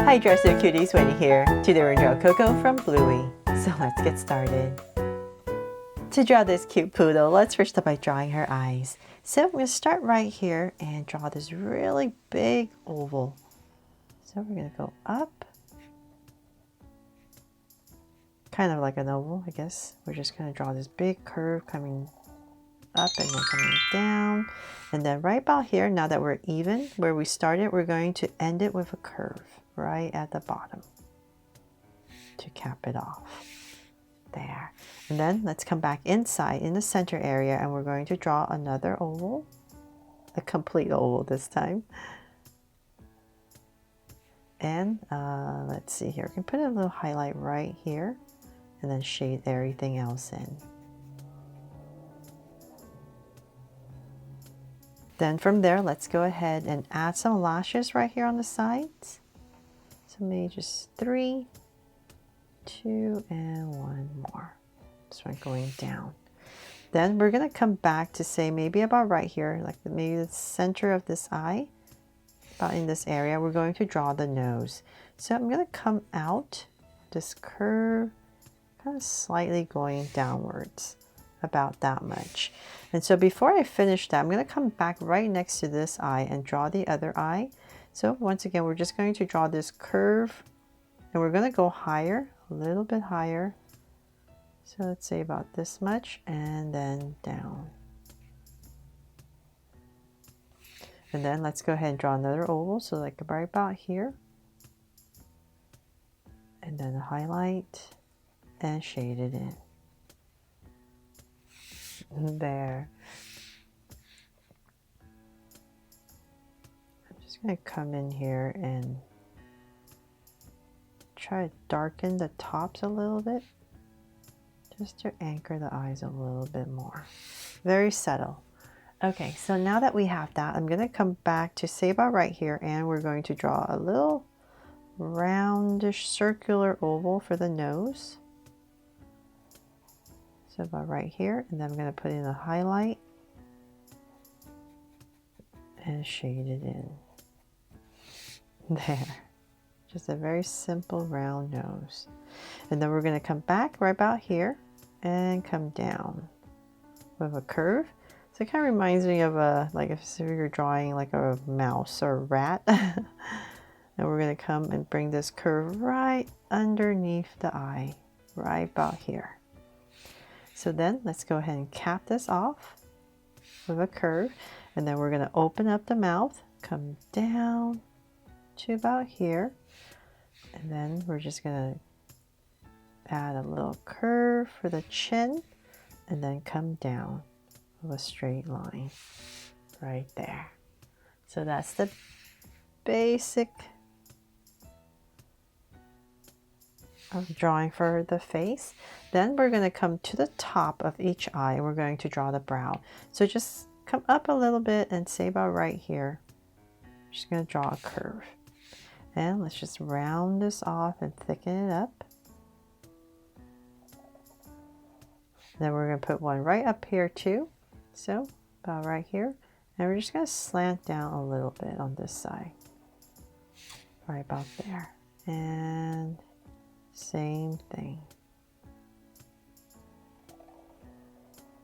Hi Dresser Cuties, Wendy here. Today we're going to draw Coco from Bluey. So let's get started. To draw this cute poodle, let's first start by drawing her eyes. So I'm going to start right here and draw this really big oval. So we're going to go up. Kind of like an oval, I guess. We're just going to draw this big curve coming up and then coming down. And then right about here, now that we're even where we started, we're going to end it with a curve right at the bottom to cap it off. There. And then let's come back inside in the center area and we're going to draw another oval, a complete oval this time. And let's see here, we can put a little highlight right here and then shade everything else in. Then from there, let's go ahead and add some lashes right here on the sides. So maybe just 3, 2, and 1 more. This one going down. Then we're going to come back to say maybe about right here, like maybe the center of this eye, about in this area, we're going to draw the nose. So I'm going to come out this curve, kind of slightly going downwards, about that much. And so before I finish that, I'm going to come back right next to this eye and draw the other eye. So once again, we're just going to draw this curve and we're going to go higher, a little bit higher. So let's say about this much and then down. And then let's go ahead and draw another oval. So like right about here. And then highlight and shade it in. There. I'm just going to come in here and try to darken the tops a little bit just to anchor the eyes a little bit more. Very subtle. Okay, so now that we have that, I'm going to come back to say about right here and we're going to draw a little roundish circular oval for the nose. So about right here, and then I'm going to put in a highlight and shade it in. There. Just a very simple round nose. And then we're going to come back right about here and come down with a curve. So it kind of reminds me of a, like if you're drawing like a mouse or a rat. And we're going to come and bring this curve right underneath the eye, right about here. So then let's go ahead and cap this off with a curve. And then we're going to open up the mouth, come down to about here. And then we're just going to add a little curve for the chin and then come down with a straight line right there. So that's the basic of drawing for the face. Then we're going to come to the top of each eye and we're going to draw the brow. So just come up a little bit and say about right here. Just going to draw a curve. And let's just round this off and thicken it up. Then we're going to put one right up here too. So about right here. And we're just going to slant down a little bit on this side. Right about there. And same thing.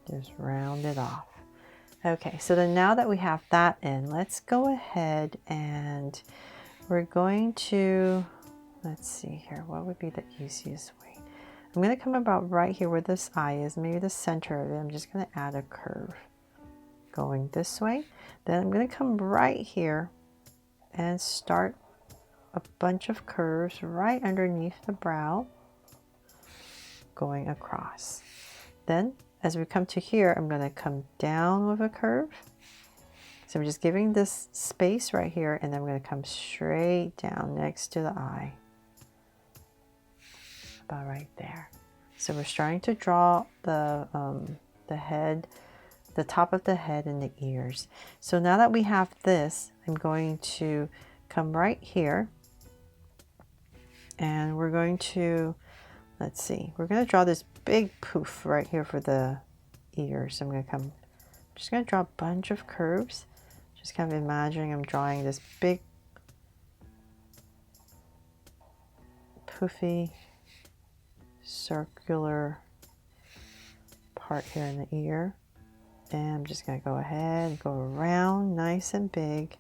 Just round it off. Okay, so then now that we have that in, let's go ahead and we're going to, let's see here, what would be the easiest way? I'm going to come about right here where this eye is, maybe the center of it. I'm just going to add a curve going this way. Then I'm going to come right here and start a bunch of curves right underneath the brow going across. Then as we come to here, I'm going to come down with a curve. So I'm just giving this space right here and then I'm going to come straight down next to the eye. About right there. So we're starting to draw the head, the top of the head and the ears. So now that we have this, I'm going to come right here and we're going to, let's see, we're going to draw this big poof right here for the ears. So I'm going to come, just going to draw a bunch of curves. Just kind of imagining I'm drawing this big poofy circular part here in the ear. And I'm just going to go ahead and go around nice and big.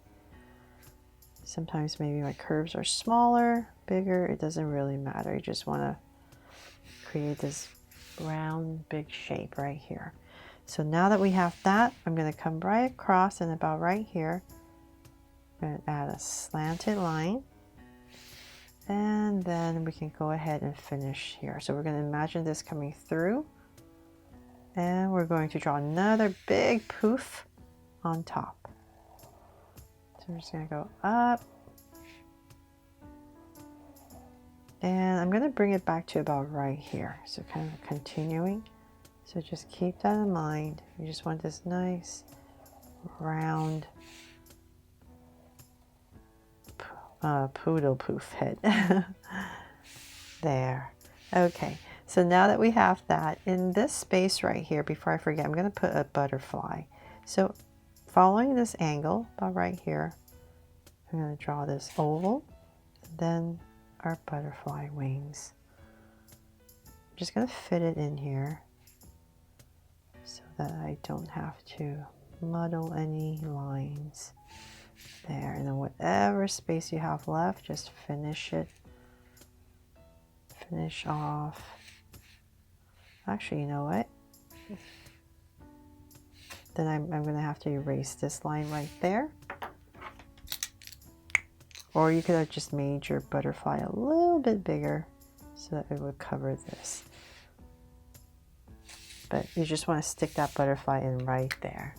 Sometimes maybe my curves are smaller, bigger. It doesn't really matter. You just want to create this round, big shape right here. So now that we have that, I'm going to come right across and about right here. I'm going to add a slanted line. And then we can go ahead and finish here. So we're going to imagine this coming through. And we're going to draw another big poof on top. So we're just going to go up. And I'm going to bring it back to about right here. So kind of continuing. So just keep that in mind. You just want this nice round poodle poof head. There. Okay. So now that we have that, in this space right here, before I forget, I'm going to put a butterfly. So following this angle, about right here, I'm going to draw this oval, then our butterfly wings. I'm just going to fit it in here so that I don't have to muddle any lines. There, and then whatever space you have left, just finish it. Finish off. Actually, you know what? Then I'm going to have to erase this line right there. Or you could have just made your butterfly a little bit bigger so that it would cover this. But you just want to stick that butterfly in right there.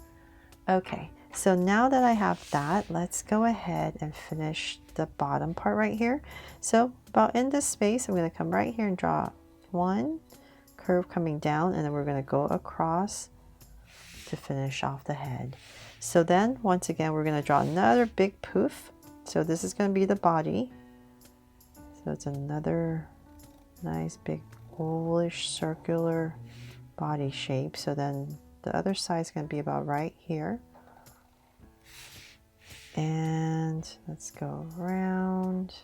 Okay, so now that I have that, let's go ahead and finish the bottom part right here. So about in this space, I'm going to come right here and draw one curve coming down, and then we're going to go across to finish off the head. So then once again, we're going to draw another big poof. So this is going to be the body. So it's another nice big ovalish circular body shape. So then the other side is going to be about right here. And let's go around.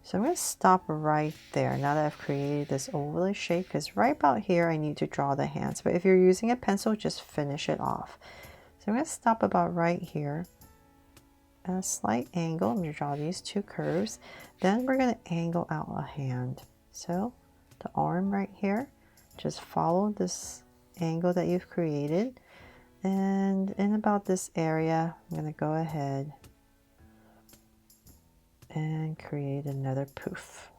So I'm going to stop right there now that I've created this oval shape, because right about here I need to draw the hands. But if you're using a pencil, just finish it off. So I'm going to stop about right here at a slight angle. I'm going to draw these two curves. Then we're going to angle out a hand. So the arm right here, just follow this angle that you've created. And in about this area, I'm going to go ahead and create another poof.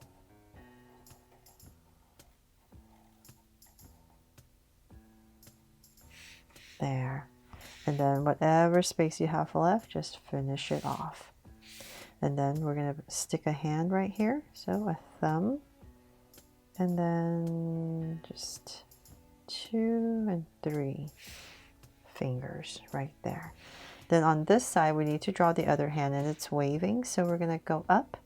There. And then whatever space you have left, just finish it off. And then we're going to stick a hand right here. So a thumb. And then just 2 and 3 fingers right there. Then on this side, we need to draw the other hand, and it's waving. So we're going to go up.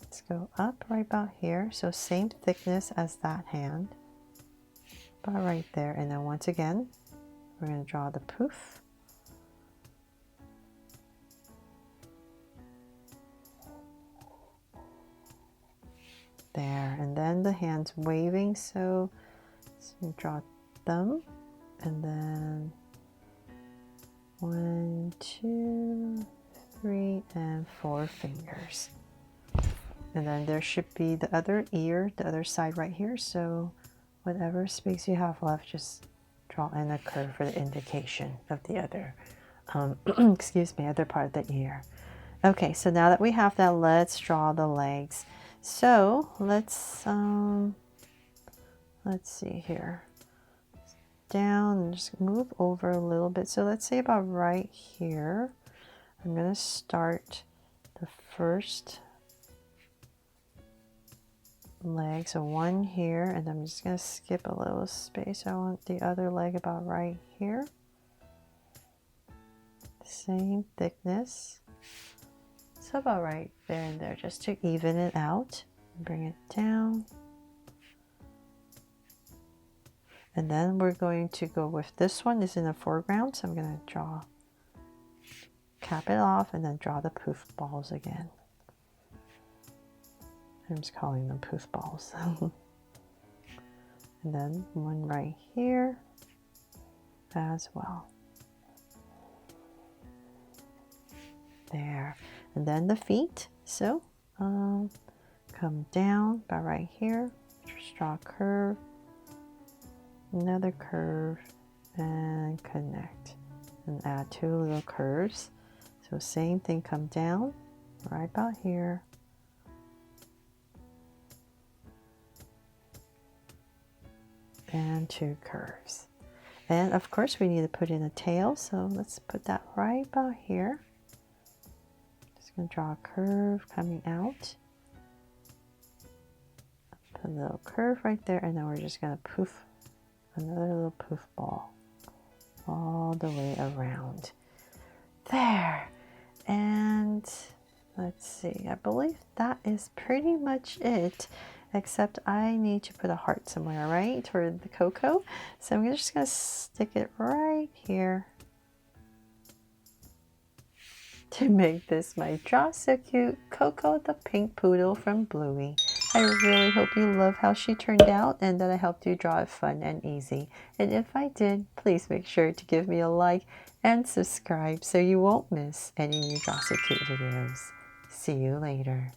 Let's go up right about here. So same thickness as that hand. About right there. And then once again, we're going to draw the poof. There. And then the hand's waving. So let's draw thumb. And then 1, 2, 3, and 4 fingers. And then there should be the other ear, the other side right here. So whatever space you have left, just draw in a curve for the indication of the other, excuse me, other part of the ear. Okay, so now that we have that, let's draw the legs. So let's see here. Down and just move over a little bit. So let's say about right here, I'm going to start the first leg. So one here, and I'm just going to skip a little space. I want the other leg about right here. Same thickness. So about right there and there, just to even it out. Bring it down. And then we're going to go with this one is in the foreground. So I'm going to draw cap it off and then draw the poof balls again. I'm just calling them poof balls. And then one right here as well. There. And then the feet. So come down by right here. Just draw a curve. Another curve. And connect. And add 2 little curves. So same thing, come down right about here. And 2 curves. And of course we need to put in a tail, so let's put that right about here. Just going to draw a curve coming out. Put a little curve right there, and then we're just going to poof another little poof ball all the way around. There. And let's see, I believe that is pretty much it. Except I need to put a heart somewhere, right, toward the Coco. So I'm just going to stick it right here to make this my Draw So Cute Coco the pink poodle from Bluey. I really hope you love how she turned out and that I helped you draw it fun and easy. And if I did, please make sure to give me a like and subscribe so you won't miss any new Draw So Cute videos. See you later.